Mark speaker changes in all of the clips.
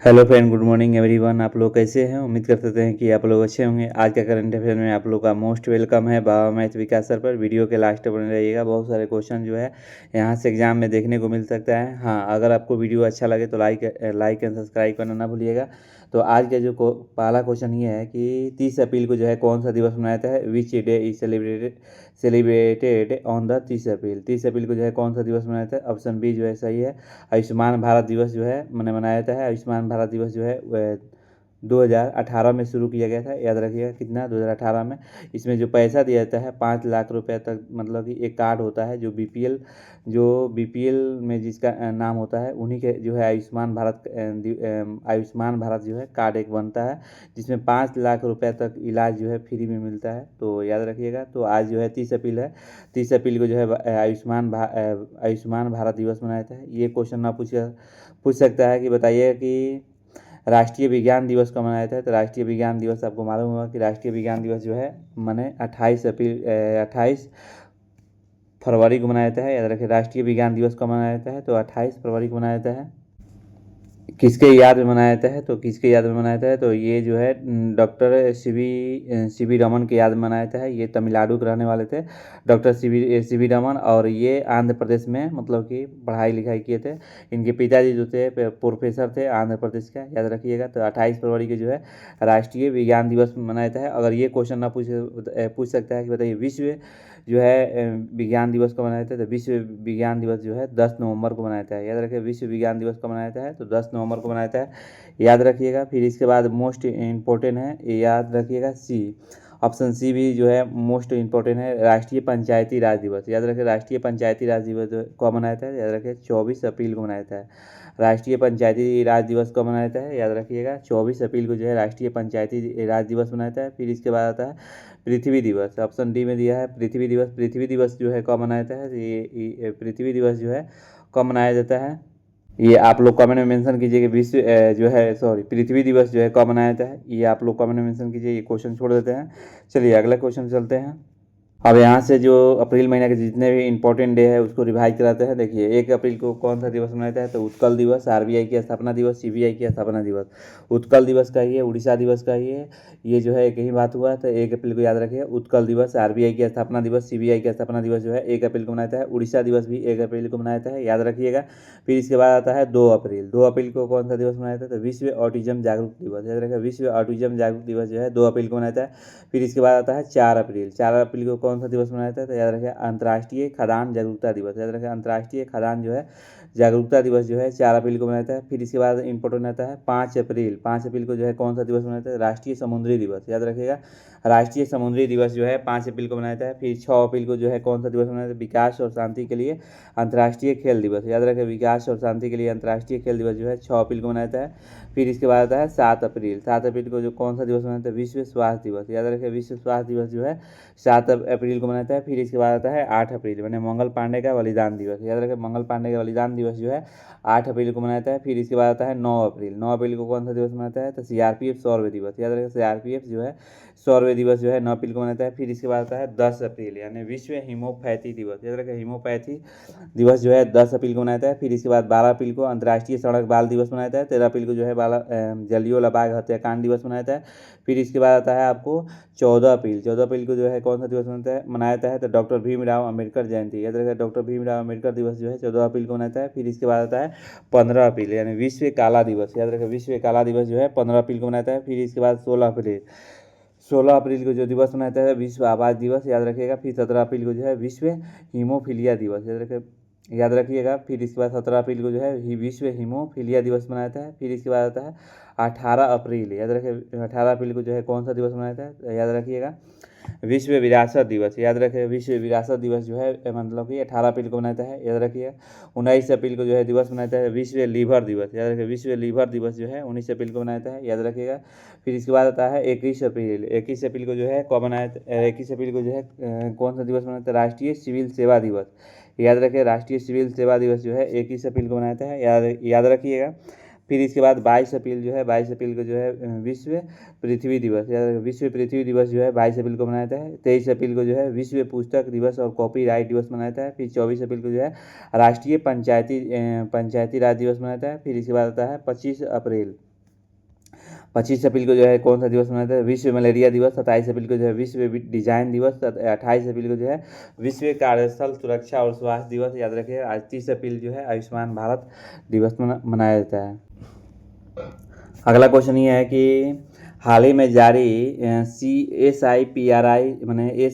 Speaker 1: Hello friend, good morning everyone. आप लोग कैसे हैं? उम्मीद करते हैं कि आप लोग अच्छे होंगे। आज का करंट अफेयर में आप लोग का मोस्ट वेलकम है बाबा मैथ विकास सर पर। वीडियो के लास्ट तक बने रहिएगा, बहुत सारे क्वेश्चन जो है यहाँ से एग्जाम में देखने को मिल सकता है। हाँ, अगर आपको वीडियो अच्छा लगे तो लाइक एंड सब्सक्राइब करना ना भूलिएगा। तो आज का जो पहला क्वेश्चन ये है कि 30 अप्रैल को जो है कौन सा दिवस मनाया जाता है? Which day is celebrated on the 30 अप्रैल। 30 अप्रैल को जो है कौन सा दिवस मनाया जाता है? ऑप्शन बी जो है सही है। आयुष्मान भारत दिवस जो है मनाया जाता है। आयुष्मान भारत दिवस जो है 2018 में शुरू किया गया था। याद रखिएगा कितना, 2018 में। इसमें जो पैसा दिया जाता है 5 लाख रुपए तक, मतलब कि एक कार्ड होता है जो बीपीएल में जिसका नाम होता है उन्हीं के जो है आयुष्मान भारत जो है कार्ड एक बनता है, जिसमें 5 लाख रुपए तक इलाज जो है फ्री में मिलता है। तो याद रखिएगा। तो आज जो है 30 अप्रैल है। 30 अप्रैल को जो है आयुष्मान भारत दिवस मनाया जाता है। ये क्वेश्चन ना पूछ सकता है कि बताइए कि राष्ट्रीय विज्ञान दिवस कब मनाया जाता है? तो राष्ट्रीय विज्ञान दिवस आपको मालूम होगा कि राष्ट्रीय विज्ञान दिवस जो है मैंने 28 फरवरी को मनाया जाता है। याद रखिए, राष्ट्रीय विज्ञान दिवस कब मनाया जाता है? तो 28 फरवरी को मनाया जाता है। किसके याद में मनाया जाता है? तो किसके याद में मनाया जाता है? तो ये जो है डॉक्टर सी वी रमन के याद में मनाया जाता है। ये तमिलनाडु के रहने वाले थे, डॉक्टर सी वी रमन। और ये आंध्र प्रदेश में मतलब कि पढ़ाई लिखाई किए थे। इनके पिताजी जो थे प्रोफेसर थे आंध्र प्रदेश का। याद रखिएगा। तो 28 फरवरी को जो है राष्ट्रीय विज्ञान दिवस मनाया जाता है। अगर ये क्वेश्चन ना पूछ सकता है कि बताइए विश्व जो है विज्ञान दिवस को मनाया जाता है? तो विश्व विज्ञान दिवस जो है 10 नवंबर को मनाया जाता है। याद रखिए, विश्व विज्ञान दिवस को मनाया जाता है तो 10 नवंबर को मनाया जाता है। याद रखिएगा। फिर इसके बाद मोस्ट इम्पोर्टेंट है, याद रखिएगा सी। ऑप्शन सी भी जो है मोस्ट इम्पोर्टेंट है, राष्ट्रीय पंचायती राज दिवस। याद रखिए, राष्ट्रीय पंचायती राज दिवस कब मनाया जाता है? याद रखिए 24 अप्रैल को मनाया जाता है। राष्ट्रीय पंचायती राज दिवस कब मनाया जाता है? याद रखिएगा 24 अप्रैल को जो है राष्ट्रीय पंचायती राज दिवस मनाया जाता है। फिर इसके बाद आता है पृथ्वी दिवस। ऑप्शन डी में दिया है पृथ्वी दिवस। पृथ्वी दिवस जो है कब मनाया जाता है? तो ये पृथ्वी दिवस जो है कब मनाया जाता है? ये आप लोग कमेंट में मेंशन कीजिए कि विश्व जो है सॉरी पृथ्वी दिवस जो है कब मनाया जाता है। ये आप लोग कमेंट में मेंशन कीजिए। ये क्वेश्चन छोड़ देते हैं। चलिए अगला क्वेश्चन चलते हैं। अब यहाँ से जो अप्रैल महीने के जितने भी इंपॉर्टेंट डे है उसको रिवाइज कराते हैं। देखिए 1 अप्रैल को कौन सा दिवस मनाया जाता है? तो उत्कल दिवस, आरबीआई की स्थापना दिवस, सीबीआई की स्थापना दिवस। उत्कल दिवस का ही है, उड़ीसा दिवस का ही है। ये जो है एक ही बात हुआ। तो 1 अप्रैल को याद रखिए उत्कल दिवस, आरबीआई की स्थापना दिवस, सीबीआई की स्थापना दिवस जो है 1 अप्रैल को मनाया जाता है। उड़ीसा दिवस भी 1 अप्रैल को मनाया जाता है, याद रखिएगा। फिर इसके बाद आता है 2 अप्रैल। 2 अप्रैल को कौन सा दिवस मनाया जाता है? तो विश्व ऑटिज्म जागरूक दिवस। याद रखिए, विश्व ऑटिज्म जागरूक दिवस जो है 2 अप्रैल को मनाया जाता है। फिर इसके बाद आता है 4 अप्रैल। 4 अप्रैल को कौन सा दिवस मनाया जाता है? तो याद रखिए अंतर्राष्ट्रीय खदान जागरूकता दिवस। याद रखिए अंतर्राष्ट्रीय खदान जो है जागरूकता दिवस जो है 4 अप्रैल को मनाया जाता है। फिर इसके बाद इंपॉर्टेंट आता है 5 अप्रैल। 5 अप्रैल को जो है कौन सा दिवस मनाया जाता है? राष्ट्रीय समुद्री दिवस। याद रखिएगा, राष्ट्रीय समुद्री दिवस जो है 5 अप्रैल को मनाया जाता है। फिर 6 अप्रैल को जो है कौन सा दिवस मनाया जाता है? विकास और शांति के लिए अंतर्राष्ट्रीय खेल दिवस। याद रखें, विकास और शांति के लिए अंतर्राष्ट्रीय खेल दिवस जो है 6 अप्रैल को मनाया जाता है। फिर इसके बाद आता है 7 अप्रैल। 7 अप्रैल को जो कौन सा दिवस मनाया जाता है? विश्व स्वास्थ्य दिवस। याद रखें, विश्व स्वास्थ्य दिवस जो है 7 अप्रैल को मनाता है। फिर इसके बाद आता है 8 अप्रैल, मैंने मंगल पांडे का बलिदान दिवस। याद रखें, मंगल पांडे का बलिदान दिवस जो है 8 अप्रैल को मनाता है। फिर इसके बाद आता है 9 अप्रैल। 9 अप्रैल को कौन सा दिवस मनाता है? तो सीआरपीएफ शौर्य दिवस। याद रखें, सीआरपीएफ जो है शौर्य दिवस जो है 9 अप्रैल को मनाता है। फिर इसके बाद आता है 10 अप्रैल, यानी विश्व हीमोपैथी दिवस। याद रखें, हीमोपैथी दिवस जो है 10 अप्रैल को मनाता है। फिर इसके बाद 12 अप्रैल को अंतर्राष्ट्रीय सड़क बाल दिवस मनाता है। 13 अप्रैल को जो है जलियांवाला बाग हत्याकांड दिवस मनाता है। फिर इसके बाद आता है आपको 14 अप्रैल। 14 अप्रैल को जो है कौन सा दिवस मनाया जाता है? तो डॉक्टर भीमराव अम्बेडकर जयंती। याद रखिए, डॉक्टर भीमराव अम्बेडकर दिवस जो है 14 अप्रैल को मनाता है। फिर इसके बाद आता है 15 अप्रैल, यानी विश्व काला दिवस। याद रखिए, विश्व काला दिवस जो है 15 अप्रैल को मनाता है। फिर इसके बाद 16 अप्रैल। 16 अप्रैल को जो दिवस मनाता है विश्व आवास दिवस। याद रखिएगा। फिर 17 अप्रैल को जो है विश्व हीमोफीलिया दिवस। याद रखिएगा। फिर इसके बाद 17 अप्रैल को जो है विश्व हीमोफीलिया दिवस मनाया जाता है। फिर इसके बाद आता है 18 अप्रैल। याद रखिए, 18 अप्रैल को जो है कौन सा दिवस मनाया जाता है? याद रखिएगा विश्व विरासत दिवस। याद रखिए, विश्व विरासत दिवस जो है मतलब कि 18 अप्रैल को मनाता है। याद रखिए 19 अप्रैल को जो है दिवस मनाता है विश्व लीवर दिवस। याद रखिए, विश्व लीवर दिवस जो है 19 अप्रैल को मनाता है। याद रखिएगा। फिर इसके बाद आता है 21 अप्रैल। 21 अप्रैल को जो है कब मनाया? 21 अप्रैल को जो है कौन सा दिवस मनाता है? राष्ट्रीय सिविल सेवा दिवस। याद रखिए, राष्ट्रीय सिविल सेवा दिवस जो है 21 अप्रैल को मनाता है। याद रखिएगा। फिर इसके बाद 22 अप्रैल जो है 22 अप्रैल को जो है विश्व पृथ्वी दिवस। याद रखिए, विश्व पृथ्वी दिवस जो है 22 अप्रैल को मनाया जाता है। 23 अप्रैल को जो है विश्व पुस्तक दिवस और कॉपीराइट दिवस मनाया जाता है। फिर 24 अप्रैल को जो है राष्ट्रीय पंचायती राज दिवस मनाया जाता है। फिर इसके बाद आता है 25 अप्रैल। 25 अप्रैल को जो है कौन सा दिवस मनाते हैं, विश्व मलेरिया दिवस। 27 अप्रैल को जो है विश्व डिजाइन दिवस। 28 अप्रैल को जो है विश्व कार्यस्थल सुरक्षा और स्वास्थ्य दिवस। याद रखिए आज 30 अप्रैल जो है आयुष्मान भारत दिवस मनाया जाता है। अगला क्वेश्चन ये है कि हाल ही में जारी CSIPRI मैंने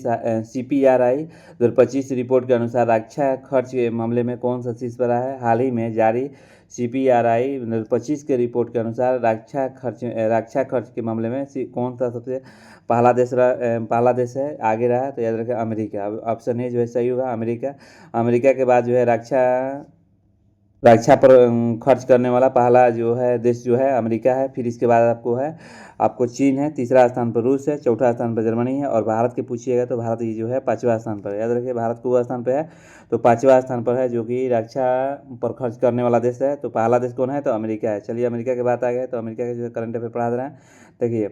Speaker 1: CPRI 2025 रिपोर्ट के अनुसार रक्षा खर्च के मामले में कौन सा शीर्ष पर रहा है। हाल ही में जारी CPRI 2025 के रिपोर्ट के अनुसार रक्षा खर्च के मामले में कौन सा सबसे पहला देश है आगे रहा है। तो याद रखें अमेरिका। ऑप्शन ए जो है सही होगा, अमेरिका। अमेरिका के बाद जो है रक्षा पर खर्च करने वाला पहला जो है देश जो है अमेरिका है। फिर इसके बाद आपको चीन है, तीसरा स्थान पर रूस है, चौथा स्थान पर जर्मनी है और भारत के पूछिएगा तो भारत ये जो है 5वां स्थान पर है। याद रखिए भारत को स्थान पर है तो 5वां स्थान पर है जो कि रक्षा पर खर्च करने वाला देश है। तो पहला देश कौन है तो अमेरिका है। चलिए अमेरिका की बात आ गई तो अमेरिका के जो है करंट अफेयर पढ़ा दे रहे हैं। देखिए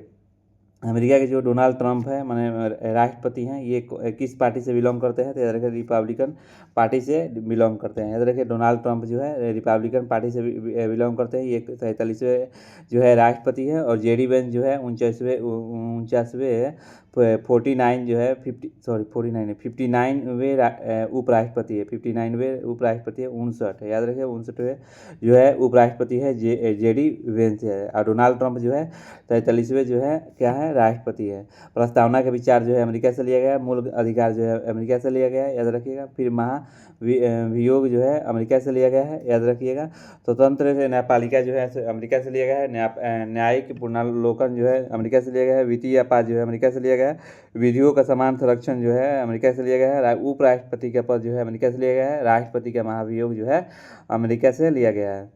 Speaker 1: अमेरिका के जो डोनाल्ड ट्रंप है माने राष्ट्रपति हैं, ये किस पार्टी से बिलोंग करते हैं तो याद रखिए रिपब्लिकन पार्टी से बिलोंग करते हैं। याद रखिए डोनाल्ड ट्रंप जो है रिपब्लिकन पार्टी से बिलोंग करते हैं। ये 47वें जो है राष्ट्रपति है और जेडी वेंस जो है 59वें उपराष्ट्रपति है। 59 है। याद रखिए 59वें जो है उपराष्ट्रपति है जेडी वेंस है और डोनाल्ड ट्रंप जो है 43वें जो है क्या है राष्ट्रपति है। प्रस्तावना का विचार जो है अमेरिका से लिया गया, मूल अधिकार जो है अमेरिका से लिया गया है। याद रखिएगा। फिर महाभियोग जो है अमेरिका से लिया गया है। याद रखिएगा। स्वतंत्र न्यायपालिका जो है अमेरिका से लिया गया है। न्यायिक पुनर्लोकन जो है अमेरिका से लिया गया है। वित्तीय आपात जो है अमेरिका से लिया गया है। विधियों का समान संरक्षण जो है अमेरिका से लिया गया है। उपराष्ट्रपति का पद जो है अमेरिका से लिया गया है। राष्ट्रपति का महाभियोग जो है अमेरिका से लिया गया है।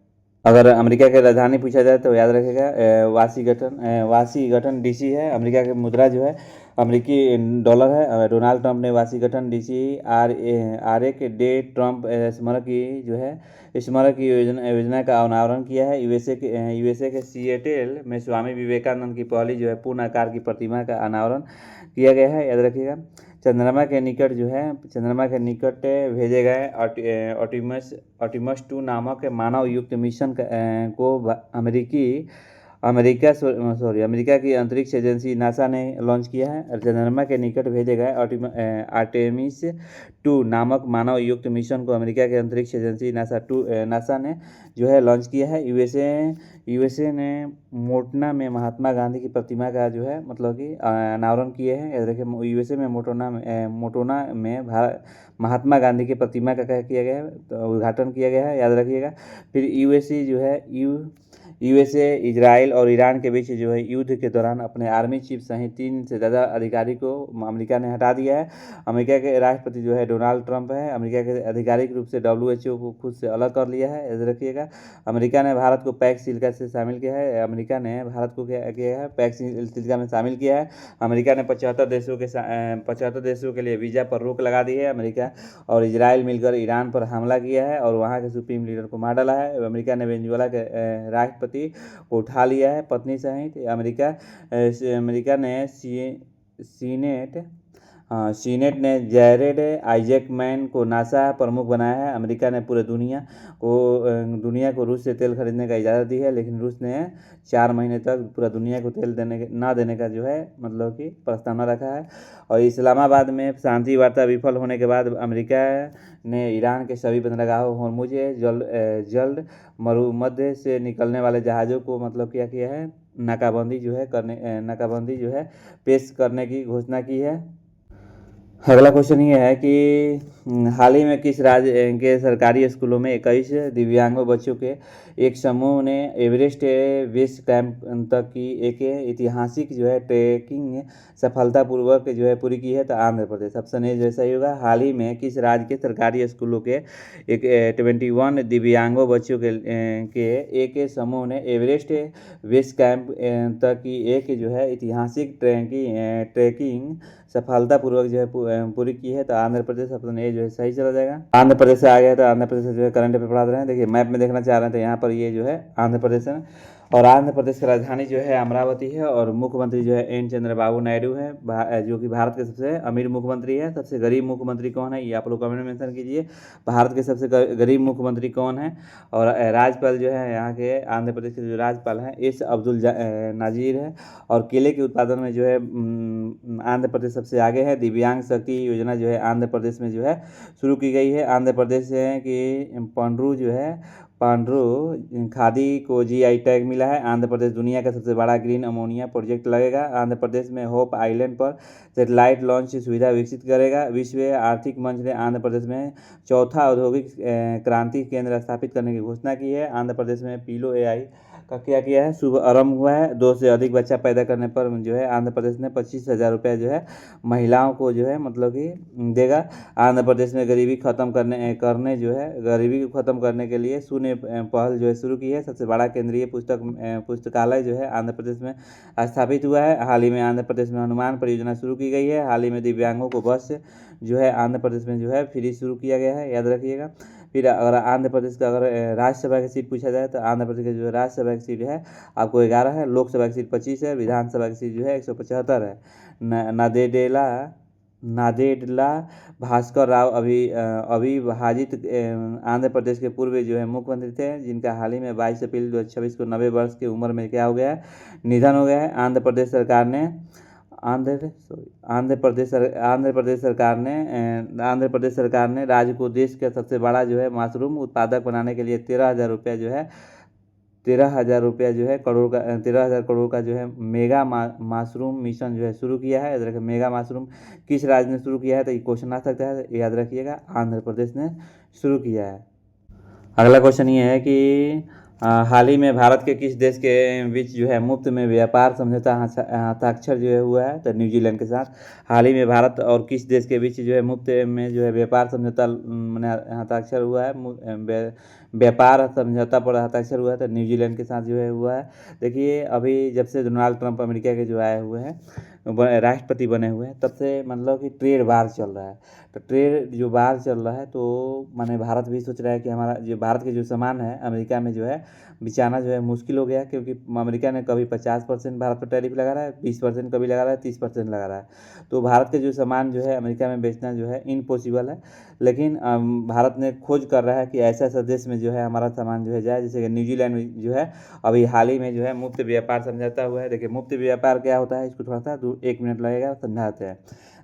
Speaker 1: अगर अमेरिका की राजधानी पूछा जाए तो याद रखिएगा वाशिंगटन DC है। अमेरिका की मुद्रा जो है अमेरिकी डॉलर है। डोनाल्ड ट्रंप ने वाशिंगटन DC RA के डे ट्रंप स्मारक योजना का अनावरण किया है। यूएसए के सिएटल में स्वामी विवेकानंद की पहली जो है पूर्ण आकार की प्रतिमा का अनावरण किया गया है। याद रखिएगा। चंद्रमा के निकट भेजे गए ऑटिमस 2 नामक मानव युक्त मिशन को अमेरिका की अंतरिक्ष एजेंसी नासा ने लॉन्च किया है। चंद्रमा के निकट भेजे गए आर्टेमिस 2 नामक मानव युक्त मिशन को अमेरिका की अंतरिक्ष एजेंसी नासा ने जो है लॉन्च किया है। यूएसए ने मोटना में महात्मा गांधी की प्रतिमा का जो है मतलब कि अनावरण किए हैं। याद रखिए यूएसए में मोटोना में महात्मा गांधी की प्रतिमा का क्या किया गया है तो उद्घाटन किया गया है। याद रखिएगा। फिर यूएसए इजराइल और ईरान के बीच जो है युद्ध के दौरान अपने आर्मी चीफ सहित 3 से ज़्यादा अधिकारी को अमेरिका ने हटा दिया है। अमेरिका के राष्ट्रपति जो है डोनाल्ड ट्रंप है। अमेरिका के आधिकारिक रूप से WHO को खुद से अलग कर लिया है। याद रखिएगा। अमेरिका ने भारत को पैक्स सिलिका से शामिल किया है। अमेरिका ने भारत को क्या किया है पैक्स सिलिका में शामिल किया है। अमेरिका ने 75 देशों के लिए वीज़ा पर रोक लगा दी है। अमेरिका और इजराइल मिलकर ईरान पर हमला किया है और वहाँ के सुप्रीम लीडर को मार डाला है। अमेरिका ने वेनेजुएला के राष्ट्रपति को उठा लिया है पत्नी सहित। अमेरिका ने सीनेट ने जैरेड आइजैकमैन को नासा प्रमुख बनाया है। अमेरिका ने पूरे दुनिया को रूस से तेल खरीदने का इजाज़त दी है, लेकिन रूस ने 4 महीने तक पूरा दुनिया को तेल ना देने का जो है मतलब कि प्रस्तावना रखा है। और इस्लामाबाद में शांति वार्ता विफल होने के बाद अमेरिका ने ईरान के सभी बंदरगाहों होर्मुज जल्द मरुमध्य से निकलने वाले जहाज़ों को मतलब क्या किया है नाकाबंदी जो है पेश करने की घोषणा की है। अगला क्वेश्चन ये है कि हाल ही में किस राज्य के सरकारी स्कूलों में 21 दिव्यांगों बच्चों के एक समूह ने एवरेस्ट बेस कैंप तक की एक ऐतिहासिक जो है ट्रैकिंग सफलतापूर्वक जो है पूरी की है। तो आंध्र प्रदेश। ऑप्शन ए जैसा ही होगा। हाल ही में किस राज्य के सरकारी स्कूलों के एक 21 दिव्यांगों बच्चों के एक समूह ने एवरेस्ट बेस कैंप तक की एक जो है ऐतिहासिक ट्रैकिंग सफलतापूर्वक जो है पूरी की है। तो आंध्र प्रदेश। ऑप्शन ए जो है सही चला जाएगा। आंध्र प्रदेश से आ गया तो आंध्र प्रदेश से जो है करंट अफेयर पढ़ा रहे हैं। देखिए मैप में देखना चाह रहे हैं तो यहाँ पर ये जो है आंध्र प्रदेश है और आंध्र प्रदेश की राजधानी जो है अमरावती है और मुख्यमंत्री जो है एन चंद्रबाबू नायडू है, जो कि भारत के सबसे अमीर मुख्यमंत्री है। सबसे गरीब मुख्यमंत्री कौन है, ये आप लोग कमेंट में मेंशन कीजिए। भारत के सबसे गरीब मुख्यमंत्री कौन है। और राज्यपाल जो है यहाँ के आंध्र प्रदेश के जो राज्यपाल हैं एस अब्दुल नाजीर है। और केले के उत्पादन में जो है आंध्र प्रदेश सबसे आगे है। दिव्यांग शक्ति योजना जो है आंध्र प्रदेश में जो है शुरू की गई है। आंध्र प्रदेश से है कि पांड्रू खादी को जीआई टैग मिला है। आंध्र प्रदेश दुनिया का सबसे बड़ा ग्रीन अमोनिया प्रोजेक्ट लगेगा। आंध्र प्रदेश में होप आइलैंड पर सेटेलाइट लॉन्च की सुविधा विकसित करेगा। विश्व आर्थिक मंच ने आंध्र प्रदेश में चौथा औद्योगिक क्रांति केंद्र स्थापित करने की घोषणा की है। आंध्र प्रदेश में पीलो एआई का क्या किया है, शुभ आरंभ हुआ है। 2 से अधिक बच्चा पैदा करने पर जो है आंध्र प्रदेश ने 25,000 रुपये जो है महिलाओं को जो है मतलब कि देगा। आंध्र प्रदेश में गरीबी खत्म करने जो है गरीबी को खत्म करने के लिए शून्य पहल जो है शुरू की है। सबसे बड़ा केंद्रीय पुस्तकालय जो है आंध्र प्रदेश में स्थापित हुआ है। हाल ही में आंध्र प्रदेश में हनुमान परियोजना शुरू की गई है। हाल ही में दिव्यांगों को बस जो है आंध्र प्रदेश में जो है फ्री शुरू किया गया है, याद रखिएगा। फिर अगर आंध्र प्रदेश का अगर राज्यसभा की सीट पूछा जाए तो आंध्र प्रदेश की जो राज्यसभा की सीट है आपको 11 है। लोकसभा की सीट 25 है। विधानसभा की सीट जो है 175 है। नादेडला भास्कर राव अविभाजित आंध्र प्रदेश के पूर्व जो है मुख्यमंत्री थे, जिनका हाल ही में 22 अप्रैल 2026 को 90 वर्ष की उम्र में क्या हो गया है, निधन हो गया है। आंध्र प्रदेश सरकार ने राज्य को देश का सबसे बड़ा जो है मशरूम उत्पादक बनाने के लिए 13,000 रुपया जो है 13,000 करोड़ का जो है मेगा मशरूम मिशन जो है शुरू किया है। याद रखिए मेगा मशरूम किस राज्य ने शुरू किया है, तो ये क्वेश्चन आ सकता है, याद रखिएगा आंध्र प्रदेश ने शुरू किया है। अगला क्वेश्चन ये है कि हाल ही में भारत के किस देश के बीच जो है मुफ्त में व्यापार समझौता हस्ताक्षर जो है हुआ है, तो न्यूजीलैंड के साथ। हाल ही में भारत और किस देश के बीच जो है मुफ्त में जो है व्यापार समझौता हस्ताक्षर हुआ है, व्यापार समझौता पर हस्ताक्षर हुआ है, तो न्यूजीलैंड के साथ जो है हुआ है। देखिए अभी जब से डोनाल्ड ट्रंप अमेरिका के जो आए हुए हैं राष्ट्रपति बने हुए हैं, तब से मतलब कि ट्रेड वार चल रहा है। तो ट्रेड जो वार चल रहा है तो माने भारत भी सोच रहा है कि हमारा जो भारत के जो सामान है अमेरिका में जो है बेचाना जो है मुश्किल हो गया है, क्योंकि अमेरिका ने कभी 50% भारत पर टैरिफ लगा रहा है, 20% कभी लगा रहा है, 30% लगा रहा है। तो भारत के जो सामान जो है अमेरिका में बेचना जो है इम्पॉसिबल है। लेकिन भारत ने खोज कर रहा है कि ऐसा ऐसा देश में जो है हमारा सामान जो है जाए, जैसे कि न्यूजीलैंड में जो है अभी हाल ही में जो है मुफ्त व्यापार समझौता हुआ है। देखिए मुफ्त व्यापार क्या होता है, इसको थोड़ा सा 1 मिनट लगेगा समझाते हैं।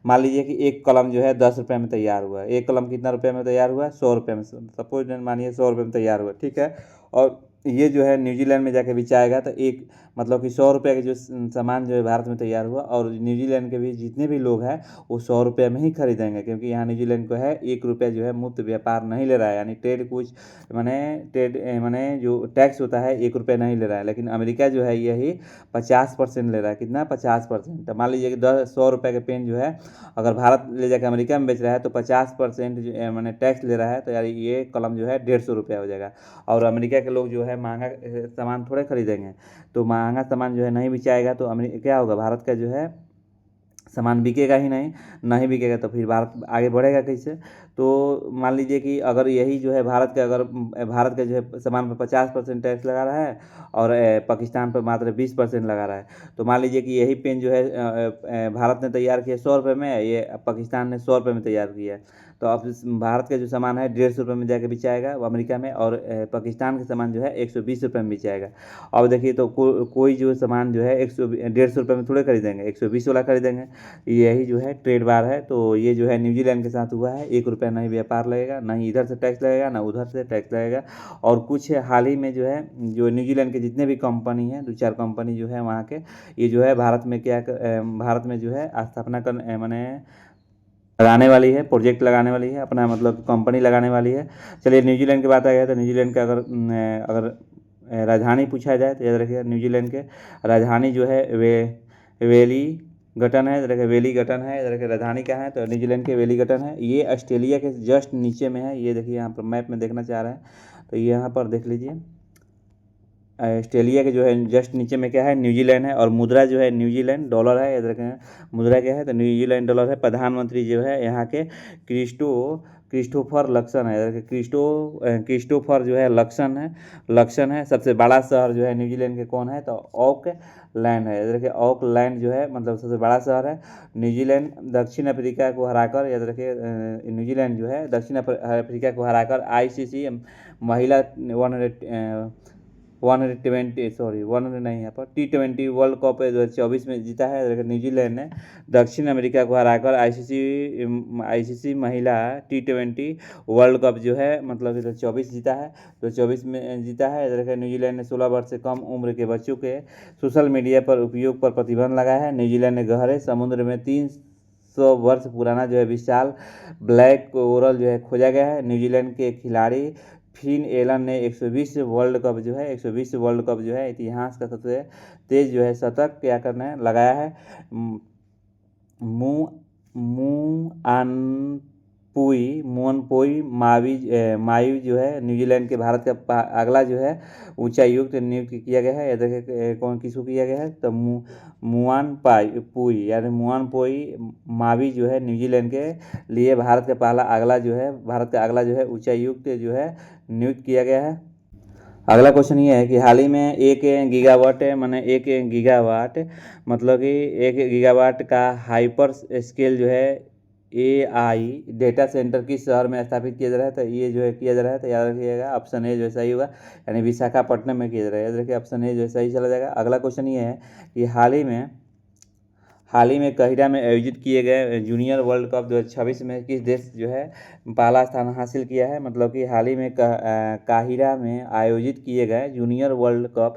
Speaker 1: मान लीजिए कि एक कलम जो है 10 रुपये में तैयार हुआ है। एक कलम कितना रुपये में तैयार हुआ है, 100 रुपये में, सपोज मानिए 100 रुपये में तैयार हुआ, ठीक है। और ये जो है न्यूजीलैंड में जाके बेचाएगा तो एक मतलब कि 100 रुपये का जो सामान जो है भारत में तैयार हुआ, और न्यूजीलैंड के भी जितने भी लोग हैं वो 100 रुपये में ही खरीदेंगे, क्योंकि यहाँ न्यूजीलैंड को है 1 रुपया जो है मुफ्त व्यापार नहीं ले रहा है, यानी ट्रेड कुछ माने जो टैक्स होता है 1 रुपया नहीं ले रहा है। लेकिन अमेरिका जो है यही 50% ले रहा है। कितना, 50%। तो मान लीजिए कि 100 रुपये का पेन जो है अगर भारत ले जाकर अमेरिका में बेच रहा है तो 50% मैंने टैक्स ले रहा है, तो यार ये कलम जो है 150 रुपया हो जाएगा। और अमेरिका के लोग जो है महंगा सामान थोड़े खरीदेंगे, तो महंगा सामान जो है नहीं बिचाएगा तो क्या होगा, भारत का जो है सामान बिकेगा ही नहीं बिकेगा तो फिर भारत आगे बढ़ेगा कैसे। तो मान लीजिए कि अगर यही जो है भारत का जो है सामान पर 50% टैक्स लगा रहा है और पाकिस्तान पर मात्र 20% लगा रहा है, तो मान लीजिए कि यही पेन जो है भारत ने तैयार किया 100 रुपये में, ये पाकिस्तान ने 100 रुपये में तैयार किया है। तो अब भारत का जो सामान है 150 रुपये में जाके बिचाएगा वो अमेरिका में, और पाकिस्तान का सामान जो है 120 रुपये में बिचाएगा। अब देखिए तो कोई जो सामान जो है 150 रुपये में थोड़े खरीदेंगे, 120 वाला खरीदेंगे। यही जो है ट्रेड वार है। तो ये जो है न्यूजीलैंड के साथ हुआ है। 1 रुपया नहीं व्यापार लगेगा, नहीं इधर से टैक्स लगेगा, ना उधर से टैक्स लगेगा। और कुछ हाल ही में जो है जो न्यूजीलैंड के जितने भी कंपनी हैं, 2-4 कंपनी जो है वहाँ के, ये जो है भारत में जो है स्थापना कर माने लगाने वाली है, प्रोजेक्ट लगाने वाली है, अपना मतलब कंपनी लगाने वाली है। चलिए न्यूजीलैंड की बात आ गया तो न्यूजीलैंड का अगर राजधानी पूछा जाए तो याद रखिएगा न्यूजीलैंड के राजधानी जो है वेलिंगटन है। देखिए वेलिंगटन है, देखिए राजधानी क्या है तो न्यूजीलैंड के वेलिंगटन है। ये ऑस्ट्रेलिया के जस्ट नीचे में है। ये देखिए यहाँ पर मैप में देखना चाह रहे हैं तो यहाँ पर देख लीजिए, ऑस्ट्रेलिया के जो है जस्ट नीचे में क्या है, न्यूजीलैंड है। और मुद्रा जो है न्यूजीलैंड डॉलर है, याद रखें मुद्रा क्या है तो न्यूजीलैंड डॉलर है। प्रधानमंत्री जो है यहाँ के क्रिस्टोफर लक्सन है। देखिए क्रिस्टोफर जो है लक्सन है। सबसे बड़ा शहर जो है न्यूजीलैंड के कौन है, तो ऑकलैंड है। देखिए ऑकलैंड जो है मतलब सबसे बड़ा शहर है। न्यूजीलैंड दक्षिण अफ्रीका को हराकर, याद रखिए न्यूजीलैंड जो है दक्षिण अफ्रीका को हराकर आईसीसी महिला 100 नहीं, यहाँ पर T20 वर्ल्ड कप 2024 में जीता है। न्यूजीलैंड ने दक्षिण अमेरिका को हराकर आईसीसी महिला T20 वर्ल्ड कप जो है मतलब 2024 जीता है। तो 24 में जीता है। देखिए न्यूजीलैंड ने 16 वर्ष से कम उम्र के बच्चों के सोशल मीडिया पर उपयोग पर प्रतिबंध लगाया है। न्यूजीलैंड ने गहरे समुद्र में 300 वर्ष पुराना जो है विशाल ब्लैक कोरल जो है खोजा गया है। न्यूजीलैंड के खिलाड़ी फिन एलन ने 120 वर्ल्ड कप जो है इतिहास का सबसे तेज जो है शतक क्या करना है लगाया है। मुअनपोई मावी जो है न्यूजीलैंड के भारत का अगला जो है उच्चायुक्त नियुक्त किया गया है। देखिए कौन किसको किया गया है, तो मुअनपोई मावी जो है न्यूजीलैंड के लिए भारत का अगला जो है उच्चायुक्त जो है नियुक्त किया गया है। अगला क्वेश्चन ये है कि हाल ही में 1 गीगावाट मतलब कि 1 गीगावाट का हाइपर स्केल जो है AI डेटा सेंटर किस शहर में स्थापित किया जा रहा है, तो ये जो है किया जा रहा है, तो याद रखिएगा ऑप्शन ए जो सही होगा, यानी विशाखापट्टनम में किया जा रहा है। याद रखिए ऑप्शन ए जो सही चला जाएगा। अगला क्वेश्चन ये है कि हाल ही में काहिरा में आयोजित किए गए जूनियर वर्ल्ड कप 2026 में किस देश जो है पहला स्थान हासिल किया है। मतलब कि हाल ही में काहिरा में आयोजित किए गए जूनियर वर्ल्ड कप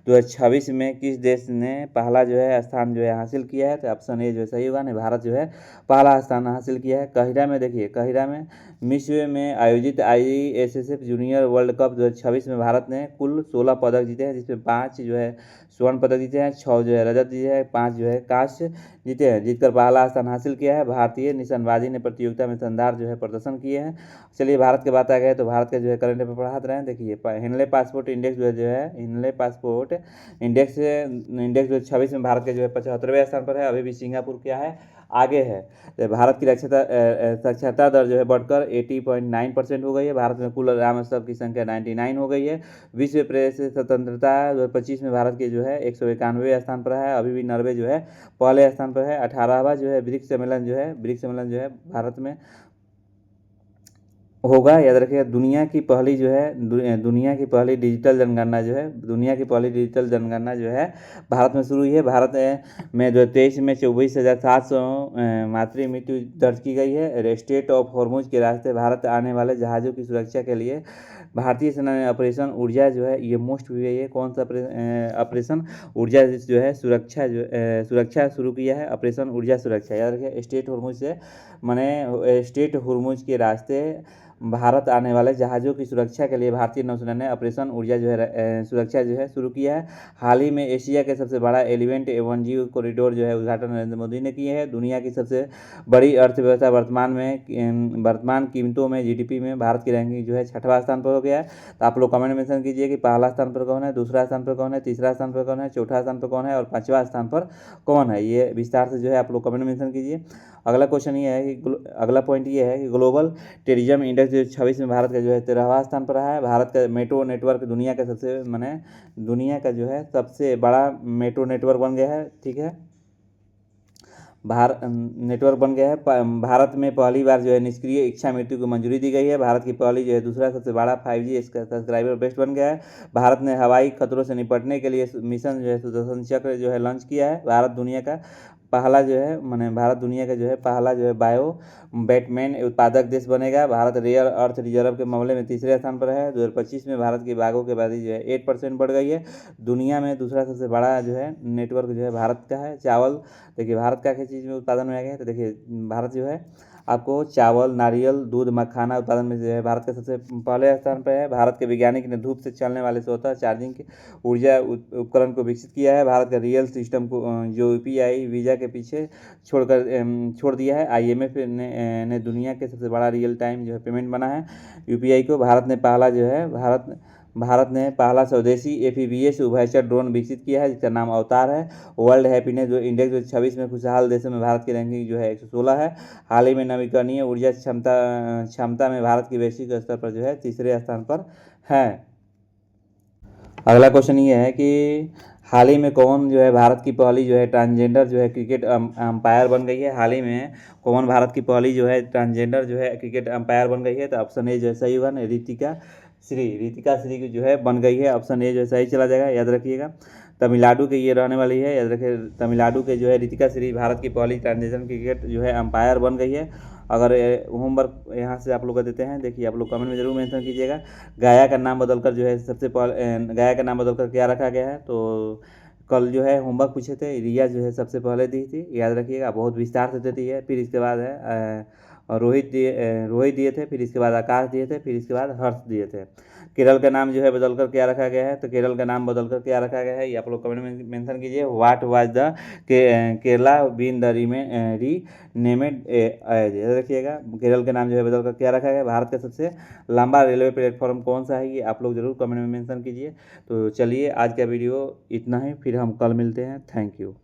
Speaker 1: 2026 में किस देश ने पहला जो है स्थान जो है हासिल किया है, तो ऑप्शन ए जो सही होगा, नहीं भारत जो है पहला स्थान हासिल किया है। काहिरा में देखिए काहिरा में मिस्र में आयोजित ISSF जूनियर वर्ल्ड कप 2026 में भारत ने कुल 16 पदक जीते हैं, जिसमें 5 जो है स्वर्ण पदक जीते हैं, 6 जो है रजत जीते हैं, 5 जो है कांस्य जीते हैं, जीतकर पहला स्थान हासिल किया है। भारतीय निशानेबाजी ने प्रतियोगिता में शानदार जो है प्रदर्शन किए हैं। चलिए भारत के बात आ गए, तो भारत का जो है करंट अफेयर पढ़ाते रहे। देखिए हिनले पासपोर्ट इंडेक्स जो 26 में भारत के जो है 75वें स्थान पर है। अभी भी सिंगापुर क्या है आगे है। भारत की साक्षरता दर जो है बढ़कर 80.9% हो गई है। भारत में कुल ग्रामस्तव की संख्या 99 हो गई है। विश्व प्रेस स्वतंत्रता 2025 में भारत के जो है 191वें स्थान पर है। अभी भी नॉर्वे जो है पहले स्थान पर है। 18वां जो है ब्रिक्स सम्मेलन जो है भारत में होगा। याद रखिएगा दुनिया की पहली डिजिटल जनगणना जो है भारत में शुरू हुई है। भारत में 2023 में 24,700 मातृ मृत्यु दर्ज की गई है। स्टेट ऑफ हॉर्मुज के रास्ते भारत आने वाले जहाज़ों की सुरक्षा के लिए भारतीय सेना ने ऑपरेशन ऊर्जा जो है ये मोस्ट हुई है। ये कौन सा ऑपरेशन ऊर्जा जो है सुरक्षा शुरू किया है, ऑपरेशन ऊर्जा सुरक्षा। याद रखिए स्टेट हॉर्मुज के रास्ते भारत आने वाले जहाज़ों की सुरक्षा के लिए भारतीय नौसेना ने ऑपरेशन ऊर्जा जो है सुरक्षा जो है शुरू किया है। हाल ही में एशिया के सबसे बड़ा एलिवेंट A1G कॉरिडोर जो है उद्घाटन नरेंद्र मोदी ने किए हैं। दुनिया की सबसे बड़ी अर्थव्यवस्था वर्तमान कीमतों में GDP में भारत की रैंकिंग जो है 6वां स्थान पर हो गया है। तो आप लोग कमेंट में मेंशन कीजिए कि पहला स्थान पर कौन है, दूसरा स्थान पर कौन है, तीसरा स्थान पर कौन है, चौथा स्थान पर कौन है और 5वां स्थान पर कौन है। ये विस्तार से जो है आप लोग कमेंट में मेंशन कीजिए। अगला क्वेश्चन ये है कि अगला पॉइंट ये है कि ग्लोबल टूरिज्म इंडेक्स 26 में भारत का जो है 13वां स्थान पर रहा है। भारत का मेट्रो नेटवर्क दुनिया का जो है सबसे बड़ा मेट्रो नेटवर्क बन गया है। ठीक है, नेटवर्क बन गया है। भारत में पहली बार जो है निष्क्रिय इच्छा मृत्यु को मंजूरी दी गई है। भारत की पहली जो है दूसरा सबसे बड़ा 5G सब्सक्राइबर बेस्ट बन गया है। भारत ने हवाई खतरों से निपटने के लिए मिशन जो है सुदर्शन चक्र जो है लॉन्च किया है। भारत दुनिया का पहला जो है बायो बैटमैन उत्पादक देश बनेगा। भारत रेयर अर्थ रिजर्व के मामले में तीसरे स्थान पर है। 2025 में भारत की बाघों की आबादी जो है 8% बढ़ गई है। दुनिया में दूसरा सबसे बड़ा जो है नेटवर्क जो है भारत का है। चावल देखिए भारत का किस चीज़ में उत्पादन में आ गया है, तो देखिए भारत जो है आपको चावल, नारियल, दूध, मखाना उत्पादन में जो है भारत का सबसे पहले स्थान पर है। भारत के वैज्ञानिक ने धूप से चलने वाले स्वतः चार्जिंग के ऊर्जा उपकरण को विकसित किया है। भारत का रियल सिस्टम को जो UPI वीज़ा के पीछे छोड़ दिया है। IMF ने दुनिया के सबसे बड़ा रियल टाइम जो है पेमेंट बना है UPI को। भारत भारत ने पहला स्वदेशी एफीवीएस उभयचर ड्रोन विकसित किया है जिसका नाम अवतार है। वर्ल्ड हैप्पीनेस जो इंडेक्स जो 26 में खुशहाल देशों में भारत की रैंकिंग जो है 116 है। हाल ही में नवीकरणीय ऊर्जा क्षमता में भारत की वैश्विक स्तर पर जो है तीसरे स्थान पर है। अगला क्वेश्चन ये है कि हाल ही में कौन जो है भारत की पहली जो है ट्रांसजेंडर जो है क्रिकेट अंपायर बन गई है। हाल ही में कौन भारत की पहली जो है ट्रांसजेंडर जो है क्रिकेट अंपायर बन गई है। तो ऑप्शन ए जो है सही होगा, रितिका श्री की जो है बन गई है। ऑप्शन ए जो है सही चला जाएगा, याद रखिएगा। तमिलनाडु के ये रहने वाली है, याद रखिए। तमिलनाडु के जो है रितिका श्री भारत की पहली ट्रांसजेंडर क्रिकेट जो है अंपायर बन गई है। अगर होमवर्क यहाँ से आप लोग को देते हैं, देखिए आप लोग कमेंट में जरूर मेंशन कीजिएगा। गाया का नाम बदलकर जो है गाया का नाम बदलकर क्या रखा गया है। तो कल जो है होमवर्क पूछे थे, रिया जो है सबसे पहले दी थी, याद रखिएगा। बहुत विस्तार से देती है। फिर इसके बाद है रोहित दिए थे, फिर इसके बाद आकाश दिए थे, फिर इसके बाद हर्ष दिए थे। केरल का नाम जो है बदलकर क्या रखा गया है। तो केरल का नाम बदलकर क्या रखा गया है ये आप लोग कमेंट में मेंशन कीजिए। What was the Kerala been the renamed as, याद रखिएगा। केरल का नाम जो है बदलकर क्या रखा गया है। भारत का सबसे लंबा रेलवे प्लेटफॉर्म कौन सा है ये आप लोग जरूर कमेंट में मेंशन कीजिए। तो चलिए आज का वीडियो इतना ही, फिर हम कल मिलते हैं। Thank you.